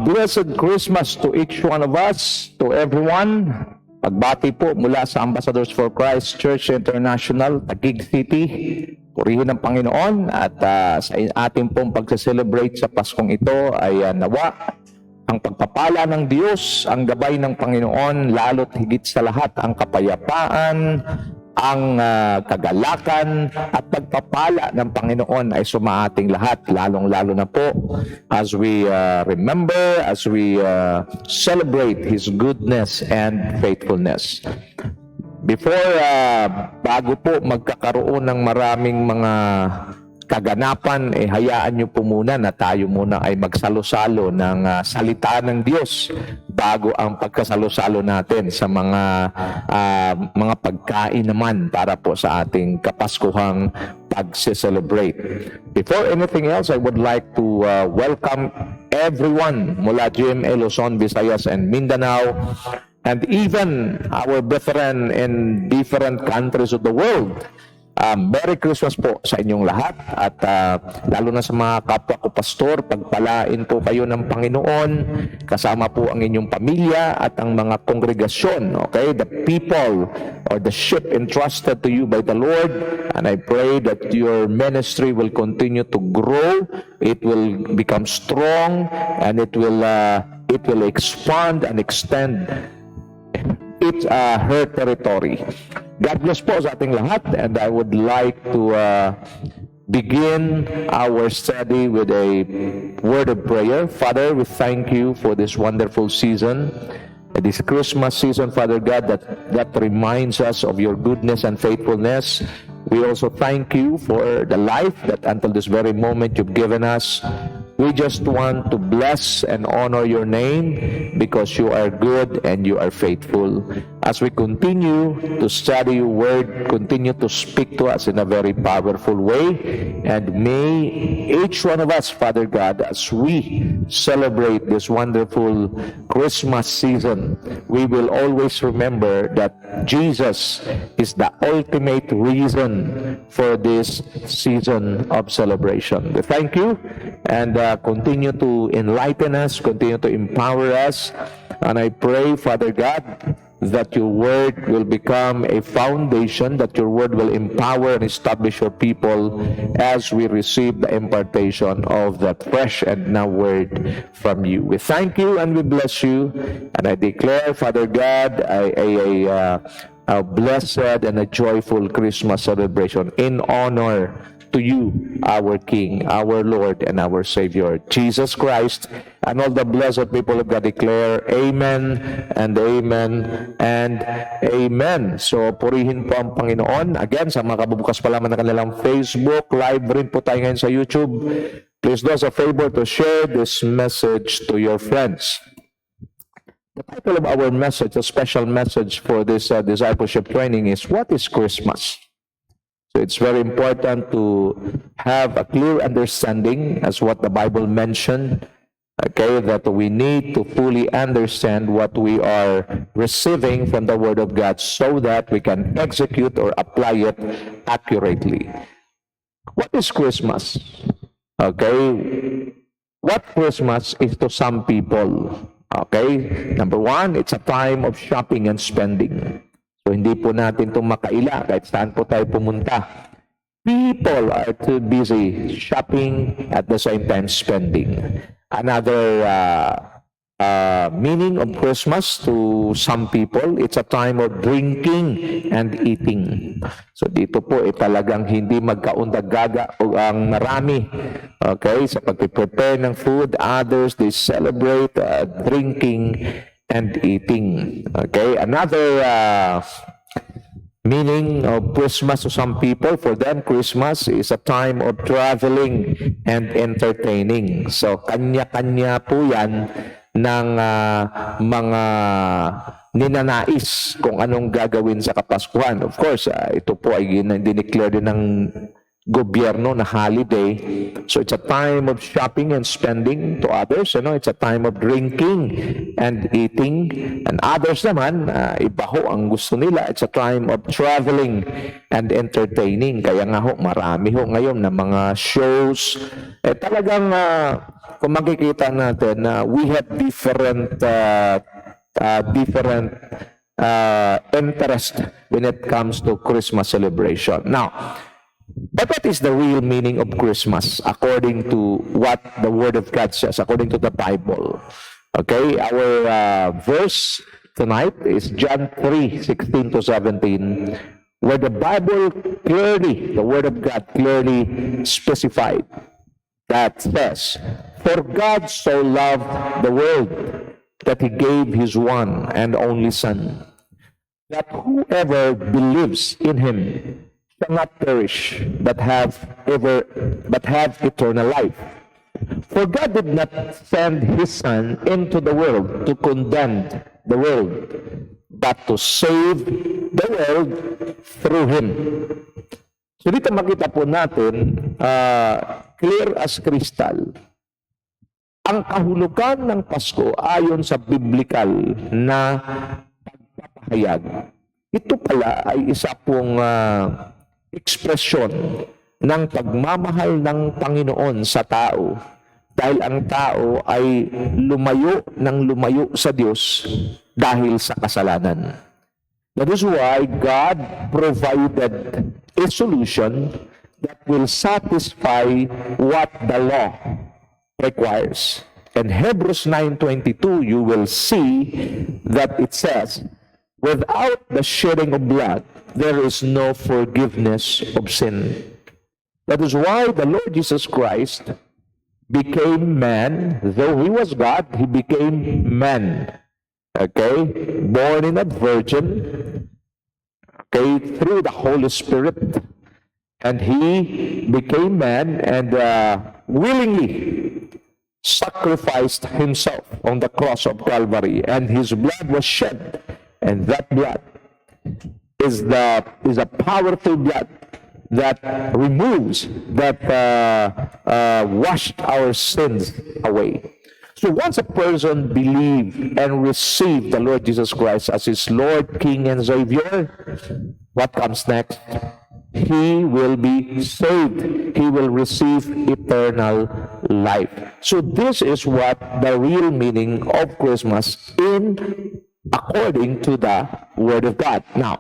Blessed Christmas to each one of us, to everyone. Pagbati po mula sa Ambassadors for Christ Church International, Taguig City. Purihin ng Panginoon at sa ating pong pagsa-celebrate sa Paskong ito ay nawa ang pagpapala ng Diyos, ang gabay ng Panginoon, lalo't higit sa lahat ang kapayapaan, ang kagalakan at pagpapala ng Panginoon ay sumaating lahat, lalong-lalo na po as we remember, as we celebrate His goodness and faithfulness. Before, bago po magkakaroon ng maraming mga kaganapan, hayaan nyo po muna na tayo muna ay magsalo-salo ng salita ng Diyos bago ang pagkasalo-salo natin sa mga pagkain naman para po sa ating kapaskuhang pag-celebrate. Before anything else, I would like to welcome everyone mula GMA, Luzon, Visayas, and Mindanao, and even our brethren in different countries of the world. Merry Christmas po sa inyong lahat at lalo na sa mga kapwa ko pastor, pagpalain po kayo ng Panginoon, kasama po ang inyong pamilya at ang mga kongregasyon, okay? The people or the sheep entrusted to you by the Lord, and I pray that your ministry will continue to grow, it will become strong, and it will expand and extend its her territory. God bless po sa ating lahat, and I would like to begin our study with a word of prayer. Father, we thank you for this wonderful season, this Christmas season, Father God, that reminds us of your goodness and faithfulness. We also thank you for the life that until this very moment you've given us. We just want to bless and honor your name because you are good and you are faithful. As we continue to study your word, continue to speak to us in a very powerful way. And may each one of us, Father God, as we celebrate this wonderful Christmas season, we will always remember that Jesus is the ultimate reason for this season of celebration. We thank you and continue to enlighten us, continue to empower us. And I pray, Father God, that your word will become a foundation, that your word will empower and establish your people as we receive the impartation of that fresh and now word from you. We thank you and we bless you. And I declare, Father God, a blessed and a joyful Christmas celebration in honor to you, our King, our Lord, and our Savior, Jesus Christ. And all the blessed people of God declare, Amen, and Amen, and Amen. So, purihin po ang Panginoon. Again, sa mga kabubukas pa lamang na kanilang Facebook, live rin po tayo ngayon sa YouTube. Please do us a favor to share this message to your friends. The title of our message, a special message for this discipleship training is, What is Christmas? So it's very important to have a clear understanding as what the Bible mentioned, okay, that we need to fully understand what we are receiving from the Word of God so that we can execute or apply it accurately. What is Christmas? Okay, what Christmas is to some people? Okay, number one, it's a time of shopping and spending. So, hindi po natin itong makaila kahit saan po tayo pumunta. People are too busy shopping at the same time spending. Another meaning of Christmas to some people, it's a time of drinking and eating. So, dito po talagang hindi magkaundag-gaga o ang marami. Okay, sa pag-prepare ng food, others, they celebrate drinking and eating. Okay, another meaning of Christmas to some people, for them, Christmas is a time of traveling and entertaining. So, kanya-kanya po yan ng mga ninanais kung anong gagawin sa Kapaskuhan. Of course, ito po ay dineclare din gobyerno na holiday. So it's a time of shopping and spending to others. It's a time of drinking and eating. And others naman, iba ho ang gusto nila. It's a time of traveling and entertaining. Kaya nga ho, marami ho ngayon na mga shows. Talagang kung makikita natin na we have different interest when it comes to Christmas celebration. Now, but what is the real meaning of Christmas according to what the Word of God says, according to the Bible? Okay, our verse tonight is John 3:16 to 17, where the Bible clearly, the Word of God clearly specified that says, "For God so loved the world that He gave His one and only Son, that whoever believes in Him shall not perish, but have eternal life. For God did not send His Son into the world to condemn the world, but to save the world through Him." So dito makita po natin, clear as crystal, ang kahulugan ng Pasko ayon sa biblical na pagpapahayag. Ito pala ay isa pong ekspresyon ng pagmamahal ng Panginoon sa tao, dahil ang tao ay lumayo sa Diyos dahil sa kasalanan. That is why God provided a solution that will satisfy what the law requires. In Hebrews 9:22, you will see that it says, "Without the shedding of blood, there is no forgiveness of sin." That is why the Lord Jesus Christ became man. Though He was God, He became man. Okay? Born in a virgin. Okay? Through the Holy Spirit. And He became man and willingly sacrificed Himself on the cross of Calvary. And His blood was shed. And that blood is a powerful blood that removes, that washed our sins away. So once a person believe and receive the Lord Jesus Christ as his Lord, King, and Savior, what comes next? He will be saved. He will receive eternal life. So this is what the real meaning of Christmas according to the Word of God. Now,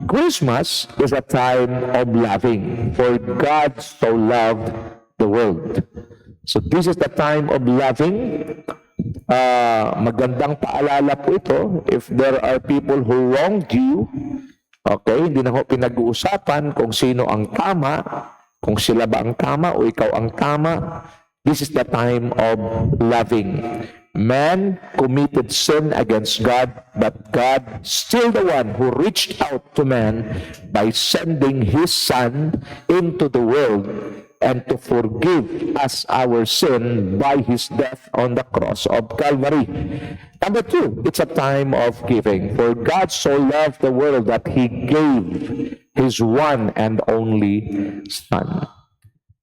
Christmas is a time of loving, for God so loved the world. So this is the time of loving. Magandang paalala po ito. If there are people who wronged you, okay, hindi na ho pinag-uusapan kung sino ang tama, kung sila ba ang tama o ikaw ang tama. This is the time of loving. Man committed sin against God, but God, still the one who reached out to man by sending His Son into the world and to forgive us our sin by His death on the cross of Calvary. Number two, it's a time of giving. For God so loved the world that He gave His one and only Son.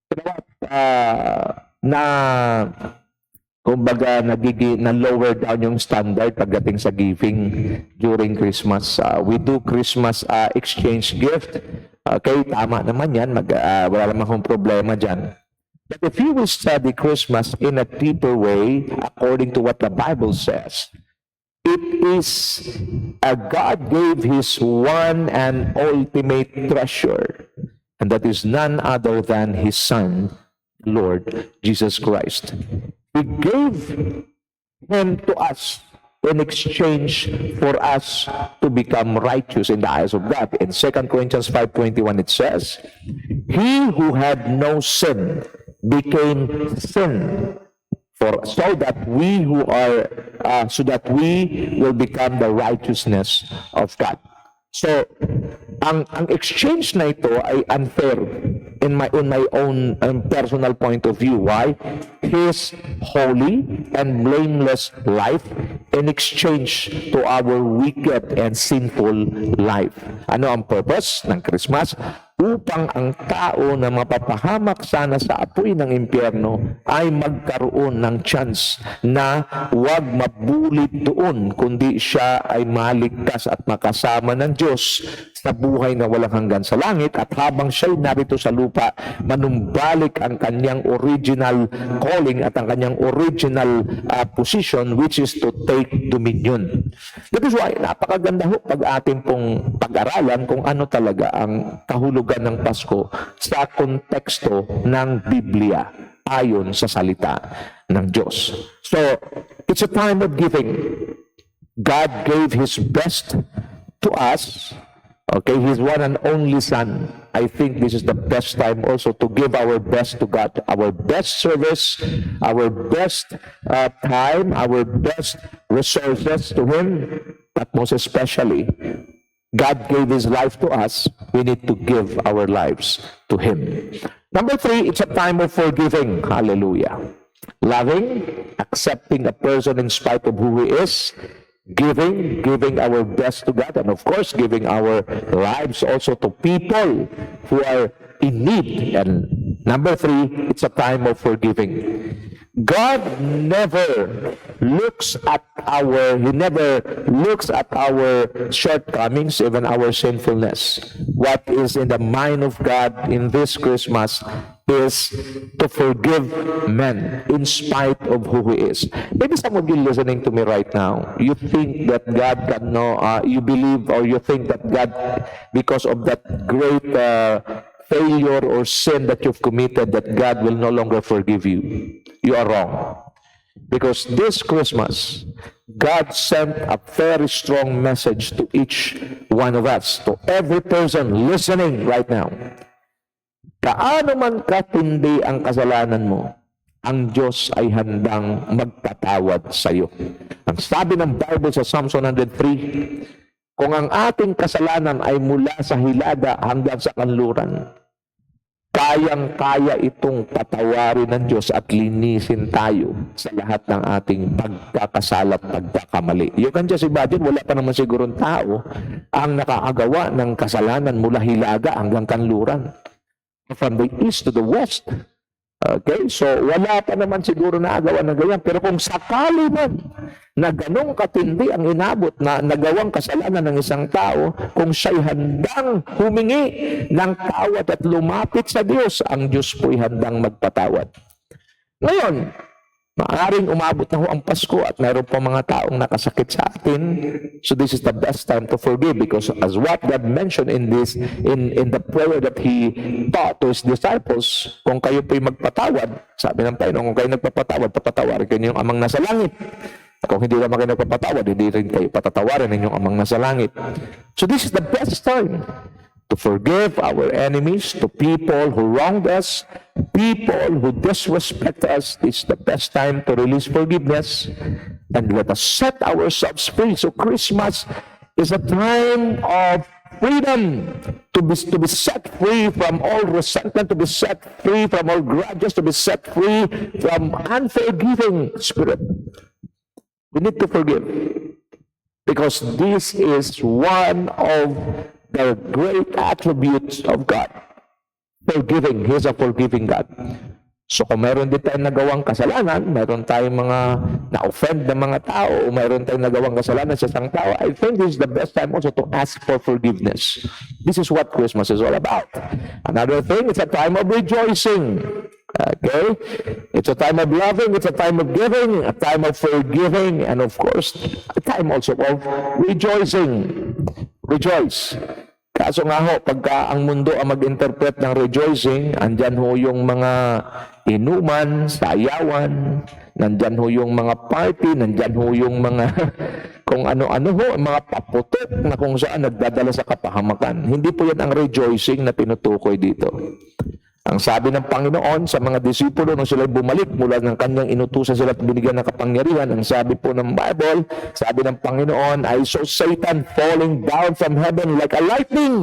You know what? Kumbaga, na-lower down yung standard pagdating sa giving during Christmas. We do Christmas exchange gift. Okay, tama naman yan. Wala naman akong problema dyan. But if you will study Christmas in a deeper way, according to what the Bible says, it is God gave His one and ultimate treasure, and that is none other than His Son, Lord Jesus Christ. He gave Him to us in exchange for us to become righteous in the eyes of God. In 2 Corinthians 5:21 it says, "He who had no sin became sin, so that we will become the righteousness of God." So, ang exchange na ito ay unfair in my own personal point of view. Why? His holy and blameless life in exchange to our wicked and sinful life. Ano ang purpose ng Christmas? upang ang tao na mapapahamak sana sa apoy ng impyerno ay magkaroon ng chance na huwag mabulit doon, kundi siya ay maligtas at makasama ng Diyos sa buhay na walang hanggan sa langit, at habang siya'y narito sa lupa, manumbalik ang kanyang original calling at ang kanyang original position, which is to take dominion. That is why napakaganda ho pag ating pong pag-aralan kung ano talaga ang kahulugan ng Pasko sa konteksto ng Biblia ayon sa salita ng Diyos. So, it's a time of giving. God gave His best to us. Okay, His one and only Son. I think this is the best time also to give our best to God, our best service, our best time, our best resources to Him, but most especially, God gave His life to us. We need to give our lives to Him. Number 3, it's a time of forgiving. Hallelujah. Loving, accepting a person in spite of who he is, giving our best to God, and of course, giving our lives also to people who are in need. And number 3, it's a time of forgiving. God never looks at our shortcomings, even our sinfulness. What is in the mind of God in this Christmas is to forgive men in spite of who He is. Maybe some of you listening to me right now, you think that God can know, you believe or you think that God, because of that great failure or sin that you've committed, that God will no longer forgive you. You are wrong. Because this Christmas, God sent a very strong message to each one of us, to every person listening right now. Kaano man katindi ang kasalanan mo, ang Diyos ay handang magpatawad sa iyo. Ang sabi ng Bible sa Psalms 103, kung ang ating kasalanan ay mula sa hilaga hanggang sa kanluran, kayang-kaya itong patawarin ng Diyos at linisin tayo sa lahat ng ating pagkakasala at pagkakamali. You can just imagine, wala pa naman sigurong tao ang nakakagawa ng kasalanan mula hilaga hanggang kanluran. From the east to the west. Okay? So, wala pa naman siguro nakagawa ng ganyan. Pero kung sakali man na ganong katindi ang inabot na nagawang kasalanan ng isang tao, kung siya'y handang humingi ng tawad at lumapit sa Diyos, ang Diyos po'y handang magpatawad. Ngayon, maaaring umabot na ho ang Pasko at mayroon pa mga taong nakasakit sa atin. So this is the best time to forgive, because as what God mentioned in this, in the prayer that He taught to His disciples, kung kayo po'y magpatawad, sabi ng Panginoon, kung kayo nagpapatawad, papatawarin kayo ninyong amang nasa langit. Kung hindi naman kayo nagpapatawad, hindi rin kayo patatawarin ninyong amang nasa langit. So this is the best time to forgive our enemies, to people who wronged us, people who disrespect us. This is the best time to release forgiveness, and let us set ourselves free. So Christmas is a time of freedom, to be set free from all resentment, to be set free from all grudges, to be set free from unforgiving spirit. We need to forgive, because this is one of the great attributes of God. Forgiving. He is a forgiving God. So kung mayroon din tayong nagawang kasalanan, mayroon tayong mga na-offend na mga tao, o mayroon tayong nagawang kasalanan sa isang tao, I think this is the best time also to ask for forgiveness. This is what Christmas is all about. Another thing, it's a time of rejoicing. Okay? It's a time of loving, it's a time of giving, a time of forgiving, and of course, a time also of rejoicing. Rejoice. Kaso nga ho, pagka ang mundo ang mag-interpret ng rejoicing, andyan ho yung mga inuman, sayawan, nandyan ho yung mga party, nandyan ho yung mga kung ano-ano ho, mga paputok na kung saan nagdadala sa kapahamakan. Hindi po yan ang rejoicing na tinutukoy dito. Ang sabi ng Panginoon sa mga disipulo nung sila bumalik mula ng kanyang inutusan sila at binigyan ng kapangyarihan, ang sabi po ng Bible, sabi ng Panginoon, I saw Satan falling down from heaven like a lightning.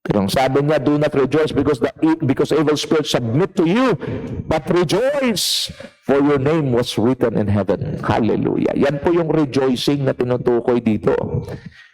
Pero ang sabi niya, do not rejoice because evil spirits submit to you, but rejoice for your name was written in heaven. Hallelujah. Yan po yung rejoicing na tinutukoy dito.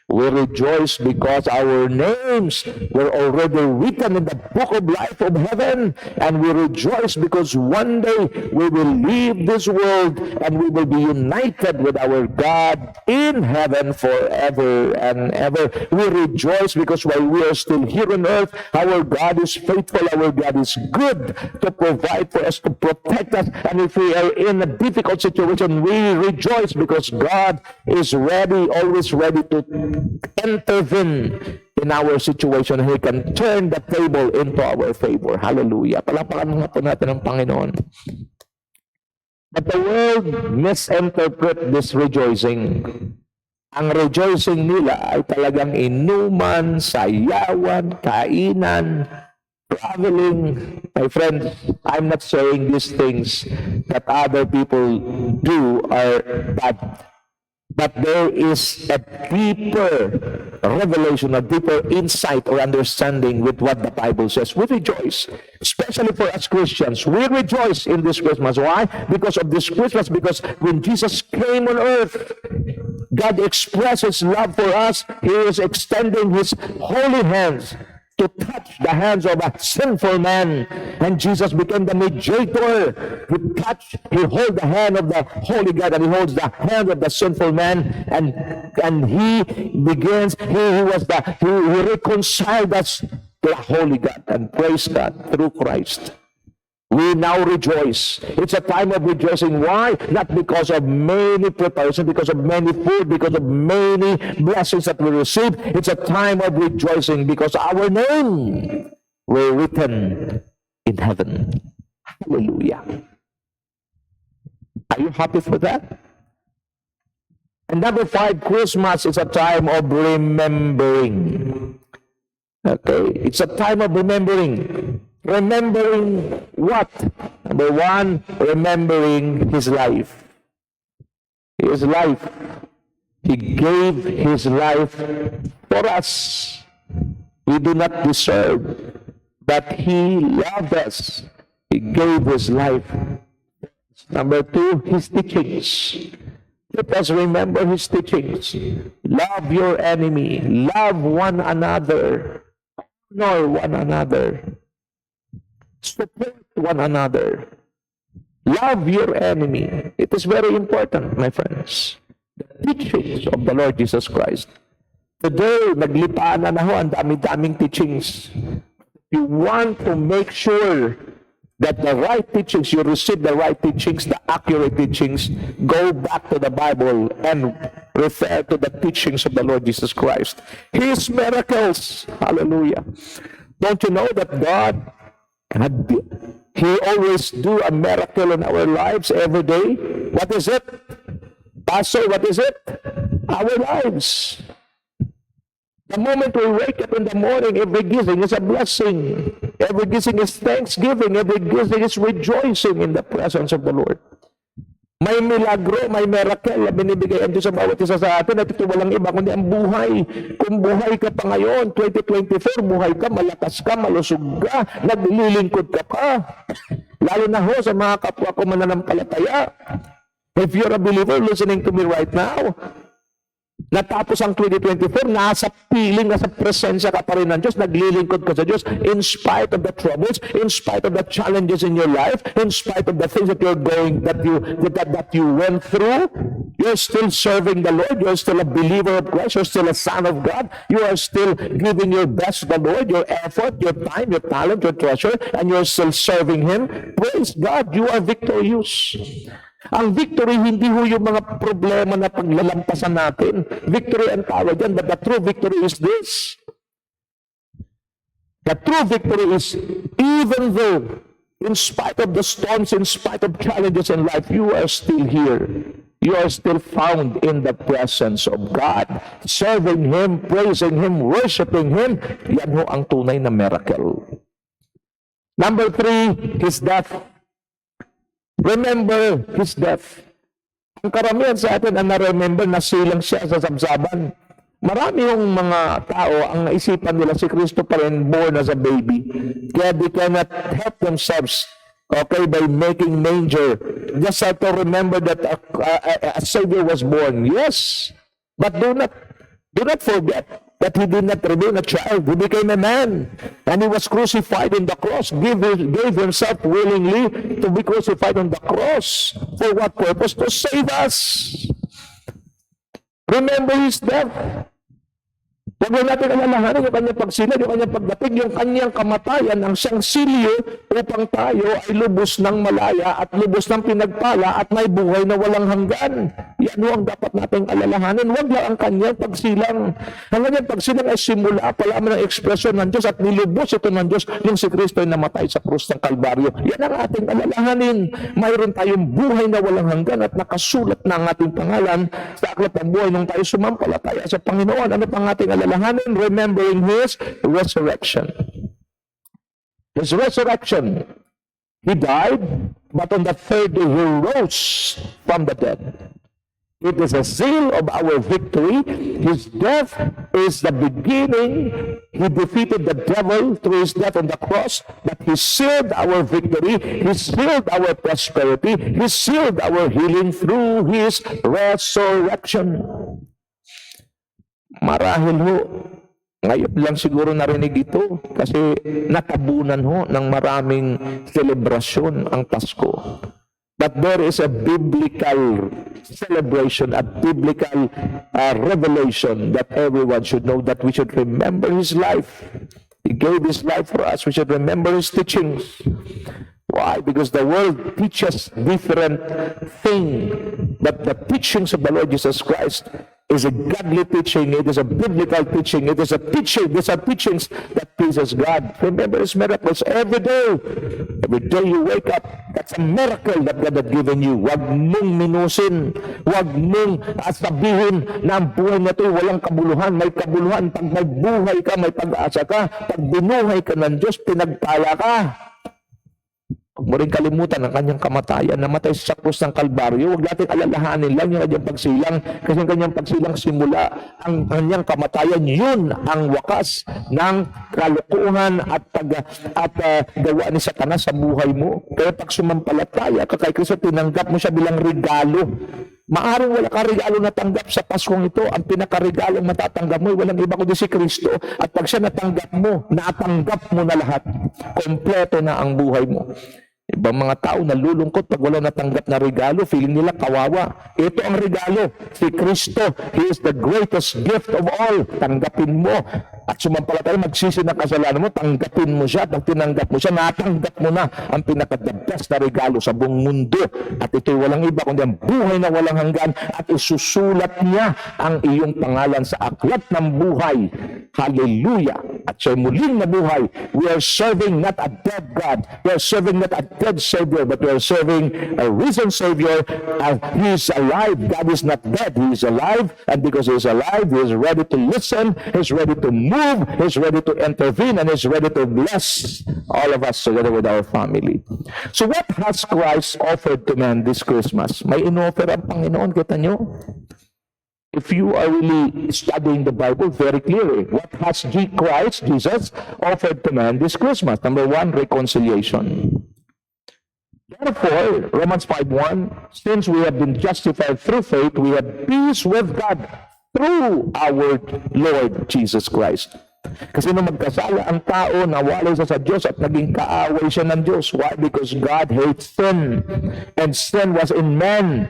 We rejoice because our names were already written in the book of life of heaven. And we rejoice because one day we will leave this world and we will be united with our God in heaven forever and ever. We rejoice because while we are still here on earth, our God is faithful, our God is good to provide for us, to protect us. And if we are in a difficult situation, we rejoice because God is ready, always ready to intervene in our situation. He can turn the table into our favor. Hallelujah. Palapakan nga po natin ang Panginoon. But the world misinterpret this rejoicing. Ang rejoicing nila ay talagang inuman, sayawan, kainan, traveling. My friends, I'm not saying these things that other people do are bad. But there is a deeper revelation, a deeper insight or understanding with what the Bible says. We rejoice, especially for us Christians. We rejoice in this Christmas. Why? Because of this Christmas. Because when Jesus came on earth, God expressed His love for us. He is extending His holy hands to touch the hands of a sinful man. And Jesus became the mediator. He holds the hand of the holy God, and He holds the hand of the sinful man, and He begins, He reconciled us to the holy God, and praise God through Christ. We now rejoice. It's a time of rejoicing. Why? Not because of many preparations, because of many food, because of many blessings that we receive. It's a time of rejoicing because our name were written in heaven. Hallelujah. Are you happy for that? And number 5, Christmas is a time of remembering. Okay? It's a time of remembering. Remembering what? Number 1, remembering His life. His life. He gave His life for us. We do not deserve, but He loved us. He gave His life. Number 2, His teachings. Let us remember His teachings. Love your enemy. Love one another. Honor one another. Support one another. Love your enemy. It is very important, my friends. The teachings of the Lord Jesus Christ. Today, naglipaan na ho ang dami-daming teachings. You want to make sure that the right teachings, you receive the right teachings, the accurate teachings, go back to the Bible and refer to the teachings of the Lord Jesus Christ. His miracles. Hallelujah. Don't you know that God, He always do a miracle in our lives every day? What is it? Pastor, what is it? Our lives. The moment we wake up in the morning, every gising is a blessing. Every gising is thanksgiving. Every gising is rejoicing in the presence of the Lord. May milagro, may miracle na binibigay ang Diyos sa bawat isa sa atin at ito walang iba kundi ang buhay. Kung buhay ka pa ngayon, 2024, buhay ka, malakas ka, malusog ka, naglilingkod ka pa. Lalo na ho sa mga kapwa ko mananampalataya. If you're a believer listening to me right now, natapos ang 2024, nasa piling, nasa presensya ka pa rin ng Diyos, naglilingkod ka sa Diyos, in spite of the troubles, in spite of the challenges in your life, in spite of the things that you're going, that you went through, you're still serving the Lord, you're still a believer of Christ, you're still a son of God, you are still giving your best to the Lord, your effort, your time, your talent, your treasure, and you're still serving Him. Praise God, you are victorious. Ang victory, hindi ho yung mga problema na paglalampasan natin. Victory ang tawag yan, but the true victory is this. The true victory is, even though, in spite of the storms, in spite of challenges in life, you are still here. You are still found in the presence of God, serving Him, praising Him, worshiping Him. Yan ho ang tunay na miracle. Number 3, His death. Remember His death. Ang karamihan sa atin ang na-remember na silang siya sa sabsaban. Marami yung mga tao ang naisipan nila si Kristo pa rin born as a baby. Kaya they cannot help themselves, okay, by making manger. Just have to remember that a Savior was born. Yes, but do not Do not forget that he did not remain a child. He became a man. And he was crucified on the cross. Gave himself willingly to be crucified on the cross. For what purpose? To save us. Remember his death. Huwag mo natin alalahanin yung kanyang pagsilid, yung kanyang pagdating, yung kanyang kamatayan, ang siyang silyo upang tayo ay lubos ng malaya at lubos ng pinagpala at may buhay na walang hanggan. Yan ang dapat nating alalahanin. Huwag lang ang kanyang pagsilang. Ang kanyang pagsilang ay simula pa lamang ng ekspresyon ng Diyos at nilubos ito ng Diyos yung si Kristo ay namatay sa krus ng Kalbaryo. Yan ang ating alalahanin. Mayroon tayong buhay na walang hanggan at nakasulat na ang ating pangalan sa aklat ng buhay nung tayo sumampalataya sa Panginoon. Ano pang ating alalahanin? Remembering his resurrection. His resurrection. He died, but on the third day he rose from the dead. It is a seal of our victory. His death is the beginning. He defeated the devil through his death on the cross, but he sealed our victory. He sealed our prosperity. He sealed our healing through his resurrection. Marahil ho, ngayon lang siguro narinig ito kasi natabunan ho ng maraming selebrasyon ang Pasko. But there is a biblical celebration, a biblical revelation that everyone should know, that we should remember his life. He gave his life for us. We should remember his teachings. Why? Because the world teaches different things. But the teachings of the Lord Jesus Christ is a godly teaching. It is a biblical teaching. It is a teaching. These are teachings that pleases God. Remember his miracles every day. Every day you wake up, that's a miracle that God has given you. Huwag mong minusin. Huwag mong sabihin na ang buhay na ito walang kabuluhan. May kabuluhan. Pag may buhay ka, may pag-asa ka. Pag binuhay ka ng Diyos, pinagpala ka. Huwag mo rin kalimutan ang kanyang kamatayan. Namatay sa krus ng Kalbaryo. Huwag natin alalahanin lang yung kanyang pagsilang. Kasi yung kanyang pagsilang simula. Ang kanyang kamatayan, yun ang wakas ng kalukuhan at gawa ni Satanas sa buhay mo. Kaya pag sumampalataya ka kay Kristo, tinanggap mo siya bilang regalo. Maaring wala ka regalo na tanggap sa Paskong ito. Ang pinakaregalong matatanggap mo ay walang iba kundi si Kristo. At pag siya natanggap mo, natanggap mo na lahat. Kompleto na ang buhay mo. Ibang mga tao nalulungkot pag wala natanggap na regalo, feeling nila kawawa. Ito ang regalo, si Kristo. He is the greatest gift of all. Tanggapin mo. At sumampalataya, magsisi ng kasalanan mo, tanggapin mo siya. Pag tinanggap mo siya, natanggap mo na ang pinaka-the-best na regalo sa buong mundo. At ito'y walang iba kundi ang buhay na walang hanggan at isusulat niya ang iyong pangalan sa aklat ng buhay. Hallelujah! At siya'y muling nabuhay. We are serving not a dead God. We are serving not a dead Savior, but we are serving a risen Savior. He is alive. God is not dead. He is alive. And because He is alive, He is ready to listen. He is ready to move. He is ready to intervene. And He is ready to bless all of us together with our family. So what has Christ offered to man this Christmas? May in-offer ang Panginoon. Kita nyo? If you are really studying the Bible very clearly, what has Christ, Jesus, offered to man this Christmas? Number one, reconciliation. Therefore, Romans 5:1, since we have been justified through faith, we have peace with God through our Lord Jesus Christ. Kasi nung magkasala ang tao, nawalay siya sa Diyos at naging kaaway siya ng Diyos. Why? Because God hates sin. And sin was in man.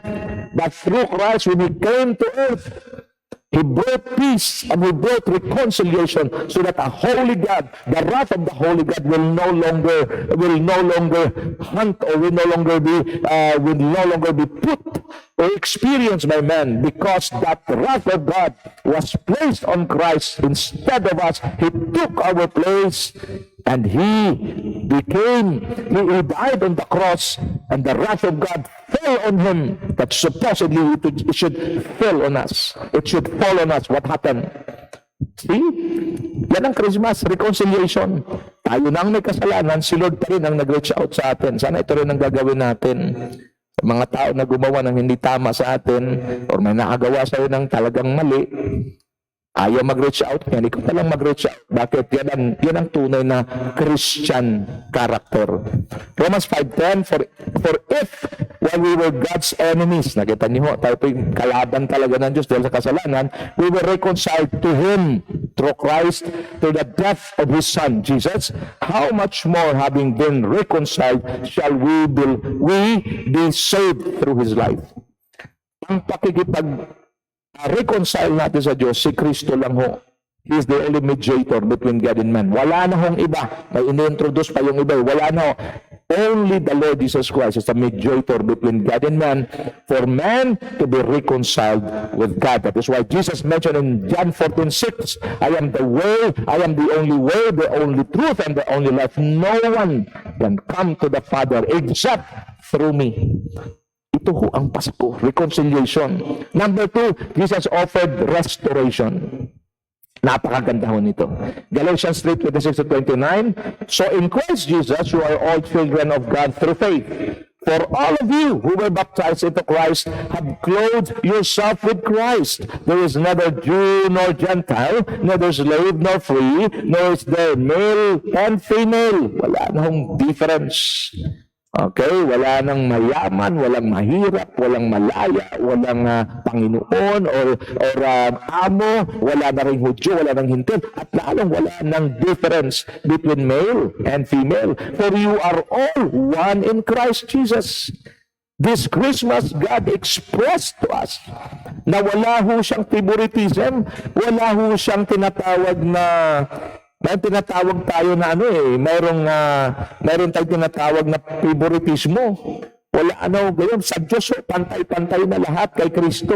But through Christ, when He came to earth, He brought peace and He brought reconciliation so that a holy God, the wrath of the holy God will no longer hunt or will no longer be put or experienced by man, because that wrath of God was placed on Christ instead of us. He took our place and He died on the cross, and the wrath of God fell on Him that supposedly it should fall on us. It should fall on us. What happened? See? Yan ang Christmas, reconciliation. Tayo na ang may kasalanan, si Lord pa rin ang nag-reach out sa atin. Sana ito rin ang gagawin natin. Sa mga tao na gumawa ng hindi tama sa atin, or may nakagawa sa'yo ng talagang mali, Ayaw mag-reach out yan. Ikaw na lang mag-reach out. Bakit? Yan ang tunay na Christian character. Romans 5:10, for if while we were God's enemies, nakita niyo, tayo po yung kalaban talaga ng Diyos dahil sa kasalanan, we were reconciled to Him through Christ, through the death of His Son, Jesus. How much more, having been reconciled, shall we be saved through His life? Ang pakikipag-reconcile natin sa Diyos, si Kristo lang ho. He is the only mediator between God and man. Wala na hong iba. May ini-introduce pa yung iba. Wala na ho. Only the Lord Jesus Christ is the mediator between God and man for man to be reconciled with God. That is why Jesus mentioned in John 14:6, I am the way, I am the only way, the only truth, and the only life. No one can come to the Father except through me. Ito ho ang Pasko, reconciliation. Number 2, Jesus offered restoration. Napakaganda ho nito. Galatians 3:26-29, so in Christ Jesus, you are all children of God through faith. For all of you who were baptized into Christ have clothed yourself with Christ. There is neither Jew nor Gentile, neither slave nor free, nor is there male and female. Wala na hong difference. Okay, wala nang mayaman, walang mahirap, walang malaya, walang Panginoon or amo, wala na rin Hudyo, wala nang Hintil, at lalong wala nang difference between male and female. For you are all one in Christ Jesus. This Christmas, God expressed to us na wala ho siyang favoritism, wala ho siyang tinatawag na may tinatawag tayo na mayroon tayong tinatawag na favoritismo. Wala gayon. Sa Diyos, pantay-pantay na lahat kay Kristo.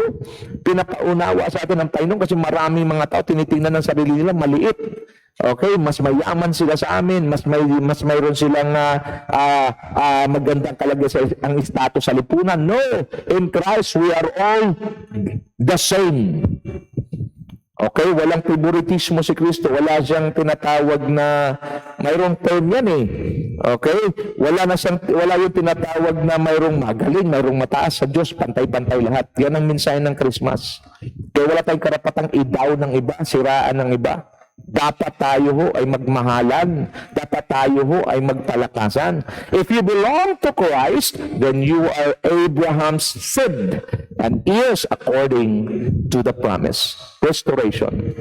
Pinapaunawa sa atin ng Panginoon kasi maraming mga tao tinitingnan ng sarili nila maliit. Okay, mas mayaman sila sa amin, mas mayroon silang magandang kalagayan ang status sa lipunan. No, in Christ we are all the same. Okay, walang favoritismo si Kristo. Wala siyang tinatawag na mayroong term yan eh. Okay? Wala yung tinatawag na mayroong magaling, mayroong mataas sa Diyos, pantay-pantay lahat. Yan ang mensahe ng Christmas. Kaya wala tayong karapatang i-down ng iba, siraan ng iba. Dapat tayo ho ay magmahalan. Dapat tayo ho ay magpalakasan. If you belong to Christ, then you are Abraham's seed and heirs according to the promise. Restoration.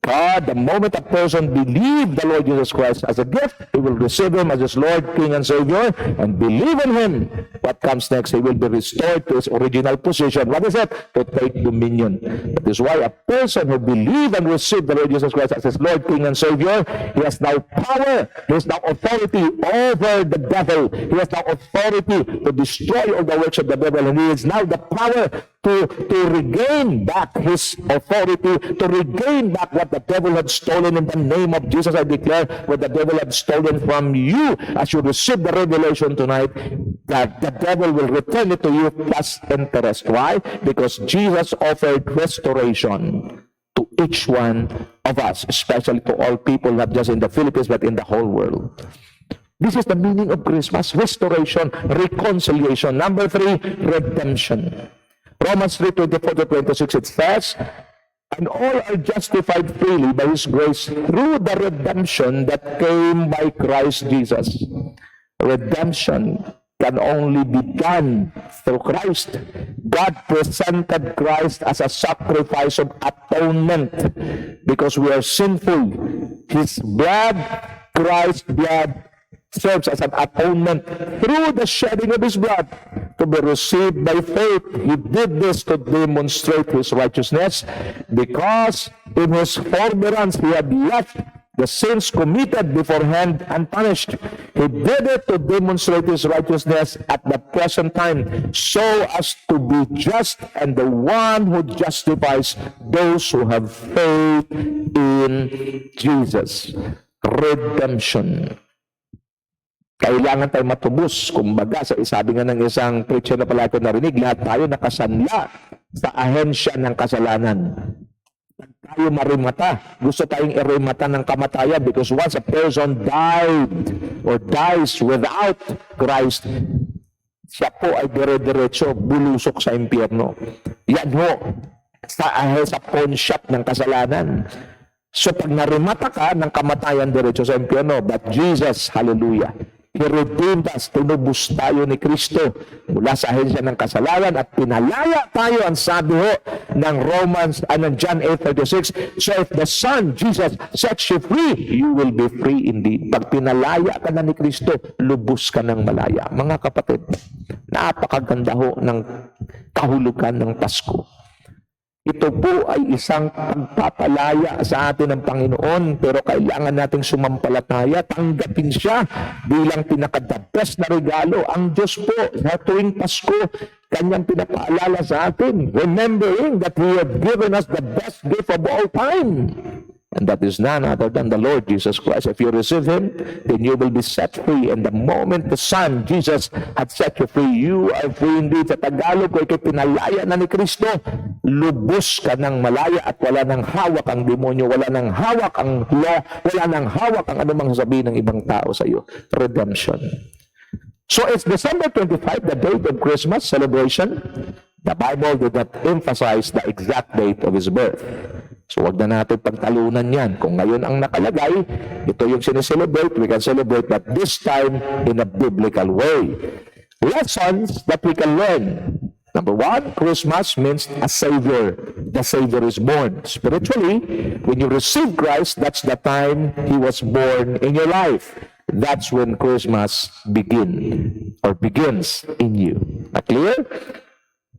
God, the moment a person believes the Lord Jesus Christ as a gift, he will receive Him as his Lord, King, and Savior, and believe in Him. What comes next? He will be restored to his original position. What is it? To take dominion. That is why a person who believes and receives the Lord Jesus Christ as his Lord, King, and Savior, he has now power, he has now authority over the devil. He has now authority to destroy all the works of the devil, and he has now the power to regain back his authority, to regain back what the devil had stolen. In the name of Jesus, I declare what the devil had stolen from you, as you receive the revelation tonight, that the devil will return it to you plus interest. Why? Because Jesus offered restoration to each one of us, especially to all people, not just in the Philippines, but in the whole world. This is the meaning of Christmas: restoration, reconciliation. Number 3, redemption. Romans 3:24-26, it says, and all are justified freely by His grace through the redemption that came by Christ Jesus. Redemption can only be done through Christ. God presented Christ as a sacrifice of atonement because we are sinful. His blood, Christ's blood, serves as an atonement through the shedding of His blood to be received by faith. He did this to demonstrate His righteousness because in His forbearance He had left the sins committed beforehand unpunished. He did it to demonstrate His righteousness at the present time so as to be just and the one who justifies those who have faith in Jesus. Redemption. Kailangan tayo matubos. Kumbaga, sabi nga ng isang preacher na pala ito narinig, lahat tayo nakasanla sa ahensya ng kasalanan. Tayo marimata. Gusto tayong irimata ng kamatayan because once a person died or dies without Christ, siya po ay dire-diretso bulusok sa impyerno. Yan ho sa pawn shop ng kasalanan. So pag narimata ka ng kamatayan diretso sa impyerno, but Jesus, hallelujah, He redeemed us, tinubos tayo ni Kristo mula sa ahensya ng kasalanan at pinalaya tayo, ang sabi ho ng John 8:36, so if the Son, Jesus, sets you free, you will be free indeed. Pag pinalaya ka na ni Kristo, lubos ka ng malaya. Mga kapatid, napakaganda ho ng kahulugan ng Pasko. Ito po ay isang pagpapalaya sa atin ng Panginoon, pero kailangan nating sumampalataya, tanggapin siya bilang pinaka-the best na regalo. Ang Diyos po sa tuwing Pasko, Kanyang pinapaalala sa atin, remembering that He had given us the best gift of all time. And that is none other than the Lord Jesus Christ. If you receive Him, then you will be set free. And the moment the Son, Jesus, had set you free, you are free indeed. Sa Tagalog ko, ikay pinalaya na ni Kristo, lubos ka ng malaya at wala nang hawak ang demonyo, wala nang hawak ang law, wala nang hawak ang anumang sabihin ng ibang tao sa iyo. Redemption. So it's December 25, the date of Christmas celebration. The Bible did not emphasize the exact date of His birth. So wag na natin pagtalunan yan. Kung ngayon ang nakalagay, ito yung sineselebrate, we can celebrate that this time in a biblical way. Lessons that we can learn. Number one, Christmas means a Savior. The Savior is born. Spiritually, when you receive Christ, that's the time He was born in your life. That's when Christmas begins in you. Clear?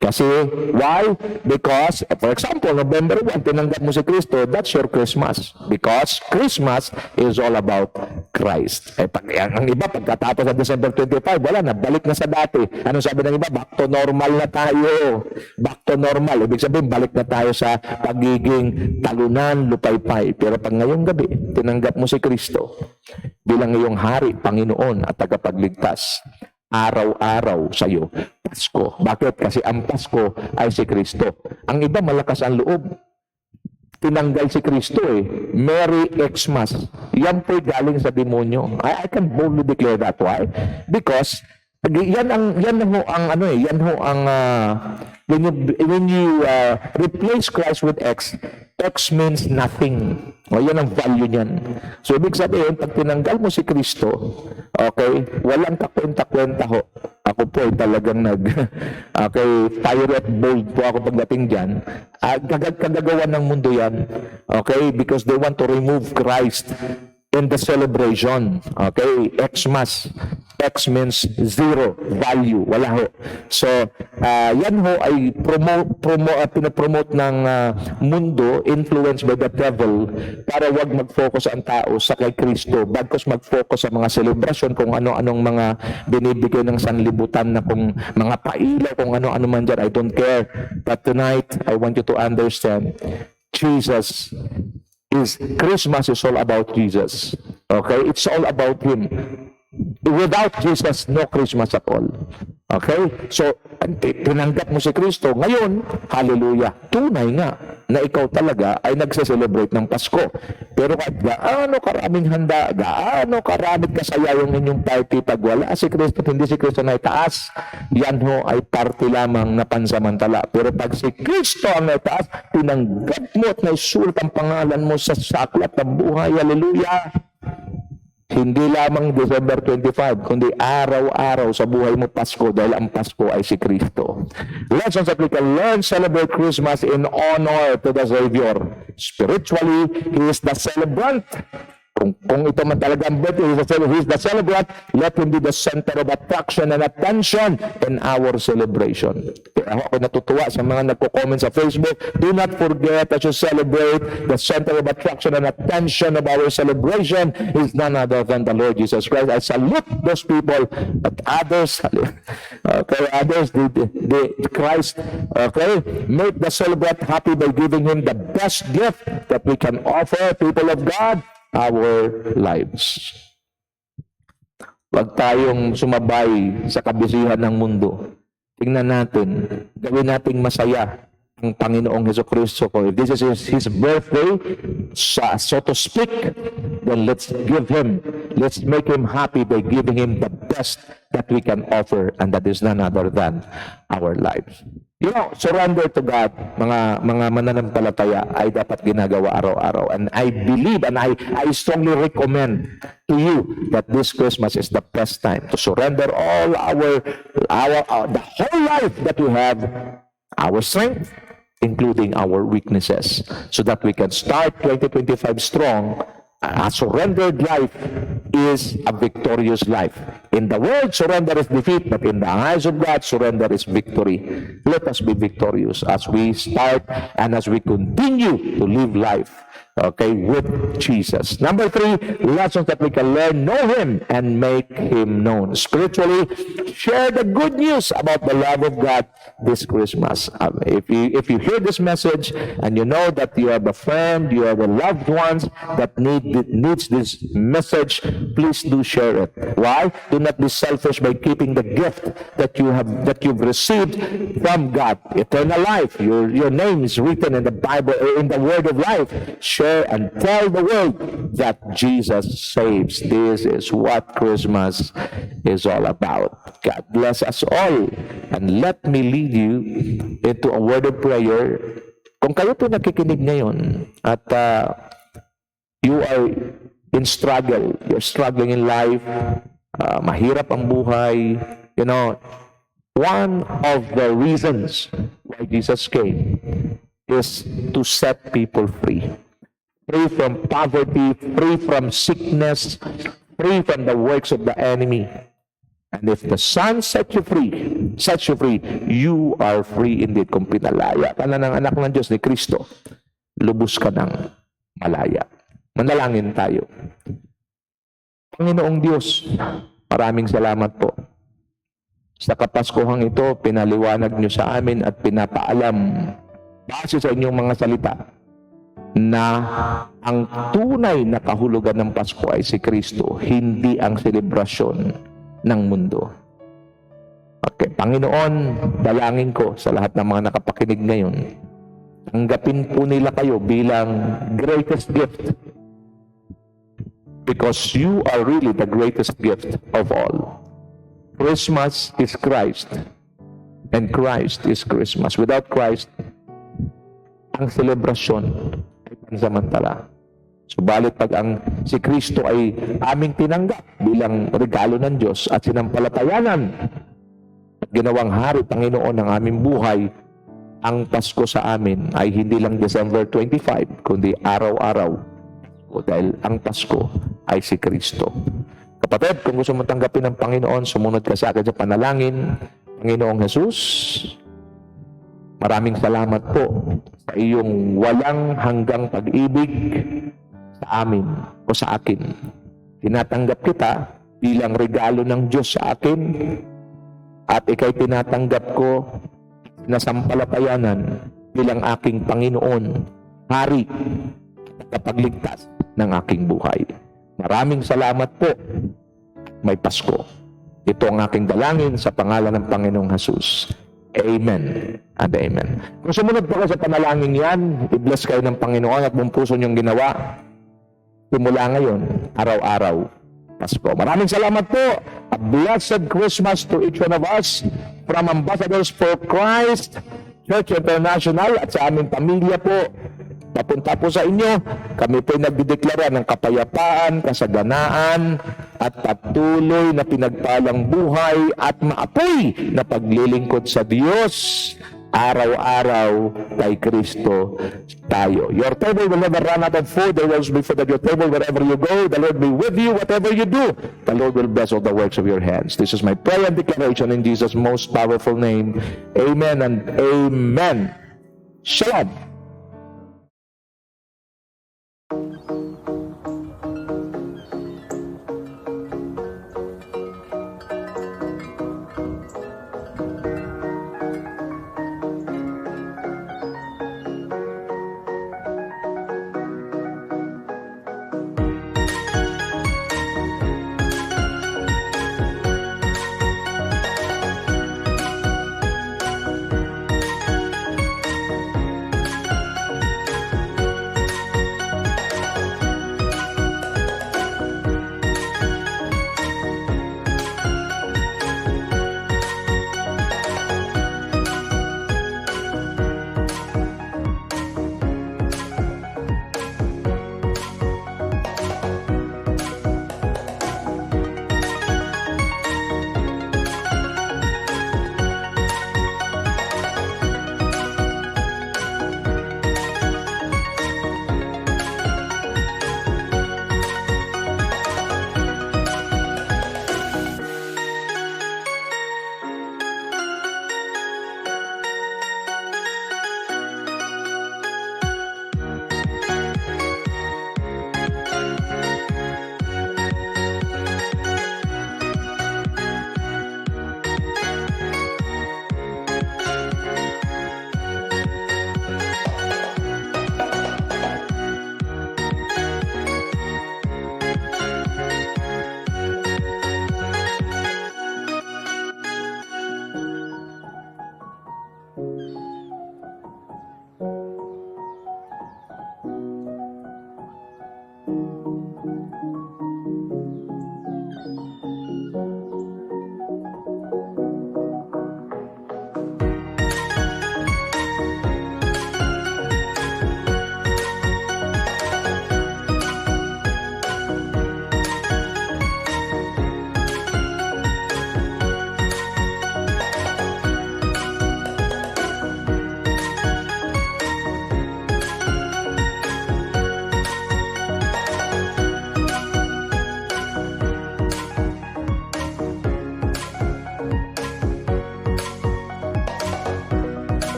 Kasi, why? Because, for example, November 1, tinanggap mo si Kristo, that's your Christmas. Because Christmas is all about Christ. Ang iba, pagkatapos ng December 25, wala na, balik na sa dati. Anong sabi ng iba? Back to normal na tayo. Back to normal. Ibig sabihin, balik na tayo sa pagiging talunan, lupaypay. Pero pag ngayong gabi, tinanggap mo si Kristo bilang iyong hari, Panginoon at tagapagligtas, araw-araw sa iyo, Pasko. Bakit? Kasi ang Pasko ay si Kristo. Ang iba malakas ang loob. Tinanggal si Kristo eh. Merry Xmas. Yan po'y galing sa demonyo. I can boldly declare that. Why? Because yan ho ang when you replace Christ with X means nothing. O yan ang value niyan. So ibig sabihin, pag tinanggal mo si Kristo, okay, walang kakwenta-kwenta ho. Ako po ay talagang fire at bold po ako pagdating dyan. Kagagawa ng mundo yan. Okay, because they want to remove Christ in the celebration. Okay, Xmas. X means zero, value, wala ho. So, yan ho ay pinapromote ng mundo, influenced by the devil, para wag mag-focus ang tao sa kay Kristo, bagkus mag-focus sa mga celebration, kung ano-anong mga binibigay ng sanlibutan na kung mga pailaw, kung ano-ano man dyan, I don't care. But tonight, I want you to understand, Christmas is all about Jesus. Okay? It's all about Him. Without Jesus, no Christmas at all. Okay? So, tinanggap mo si Kristo. Ngayon, hallelujah, tunay nga na ikaw talaga ay nagse-celebrate ng Pasko. Pero kahit gaano karaming handa, gaano karaming kasaya yung inyong party, pag wala si Kristo, hindi si Kristo na itaas, yan ho ay party lamang na pansamantala. Pero pag si Kristo ang naitaas, tinanggap mo at naisulat ang pangalan mo sa saklat ng buhay. Hallelujah! Hindi lamang December 25, kundi araw-araw sa buhay mo Pasko, dahil ang Pasko ay si Kristo. Lessons that we can learn, celebrate Christmas in honor to the Savior. Spiritually, He is the celebrant. Kung ito man talaga ang birthday, He is the celebrant, let Him be the center of attraction and attention in our celebration. Kaya ako natutuwa sa mga nagko-comment sa Facebook, do not forget that you celebrate the center of attraction and attention of our celebration is none other than the Lord Jesus Christ. I salute those people, but others, Christ, make the celebrant happy by giving Him the best gift that we can offer, people of God, our lives. Huwag tayong sumabay sa kabisihan ng mundo. Tingnan natin, gawin nating masaya ang Panginoong Jesucristo ko. If this is His birthday, so to speak, then let's make Him happy by giving Him the best that we can offer, and that is none other than our lives. You know, surrender to God, mga mananampalataya, ay dapat ginagawa araw-araw. And I believe and I strongly recommend to you that this Christmas is the best time to surrender all the whole life that we have, our strength, including our weaknesses, so that we can start 2025 strong. A surrendered life is a victorious life. In the world, surrender is defeat, but in the eyes of God, surrender is victory. Let us be victorious as we start and as we continue to live life, okay, with Jesus. Number 3, lessons that we can learn: know Him and make Him known. Spiritually, share the good news about the love of God this Christmas. If you hear this message and you know that you have a friend, you have a loved ones that needs this message, please do share it. Why? Do not be selfish by keeping the gift that you've received from God. Eternal life. Your name is written in the Bible, in the Word of life. Share and tell the world that Jesus saves. This is what Christmas is all about. God bless us all, and let me lead you into a word of prayer. Kung kayo po nakikinig ngayon at you are in struggle, you're struggling in life, mahirap ang buhay, you know, one of the reasons why Jesus came is to set people free. Free from poverty, free from sickness, free from the works of the enemy. And if the Son sets you free, you are free indeed. Kung pinalaya ka na ng anak ng Diyos ni Kristo, lubos ka ng malaya. Manalangin tayo. Panginoong Diyos, maraming salamat po. Sa Kapaskuhang ito, pinaliwanag niyo sa amin at pinapaalam base sa inyong mga salita na ang tunay na kahulugan ng Pasko ay si Kristo, hindi ang selebrasyon ng mundo. Okay, Panginoon, dalangin ko sa lahat ng mga nakapakinig ngayon, tanggapin po nila kayo bilang greatest gift, because you are really the greatest gift of all. Christmas is Christ, and Christ is Christmas. Without Christ, ang selebrasyon ay pansamantala. Subalit pag si Kristo ay aming tinanggap bilang regalo ng Diyos at sinampalatayanan at ginawang hari, Panginoon, ng aming buhay, ang Pasko sa amin ay hindi lang December 25, kundi araw-araw. Dahil ang Pasko ay si Kristo. Kapatid, kung gusto mo tanggapin ng Panginoon, sumunod ka sa akin sa panalangin. Panginoong Jesus, maraming salamat po sa iyong walang hanggang pag-ibig sa amin o sa akin. Tinatanggap kita bilang regalo ng Diyos sa akin, at ika'y tinatanggap ko na sampalatayanan bilang aking Panginoon, Hari, at kapagligtas ng aking buhay. Maraming salamat po. May Pasko. Ito ang aking dalangin sa pangalan ng Panginoong Jesus. Amen and amen. Kung sumunod po kayo sa panalangin yan, i-bless kayo ng Panginoon at buong puso niyong ginawa. Simula ngayon, araw-araw, Pasko. Maraming salamat po. A blessed Christmas to each one of us from Ambassadors for Christ Church International at sa aming pamilya po. Papunta po sa inyo, kami po nagdideklara ng kapayapaan, kasaganaan, at patuloy na pinagpalang buhay at maapoy na paglilingkod sa Diyos. Araw-araw kay Kristo tayo. Your table will never run out of food. There will be food at your table wherever you go. The Lord be with you whatever you do. The Lord will bless all the works of your hands. This is my prayer and declaration in Jesus' most powerful name. Amen and amen. Shalom.